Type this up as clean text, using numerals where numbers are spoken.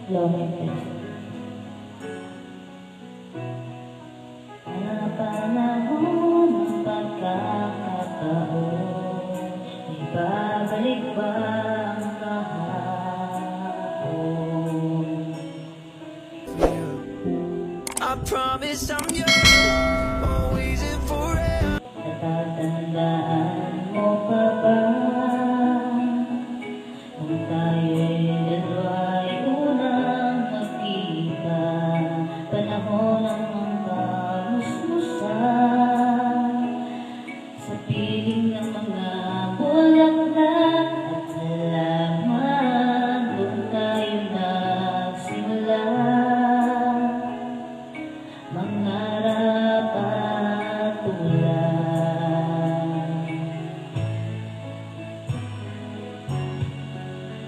Loneliness. Sa panahon ng pagkakataon, ibabalik ba ang kahapon? I promise I'm yours, always and forever. Natatandaan mo pa ba kung tayo'y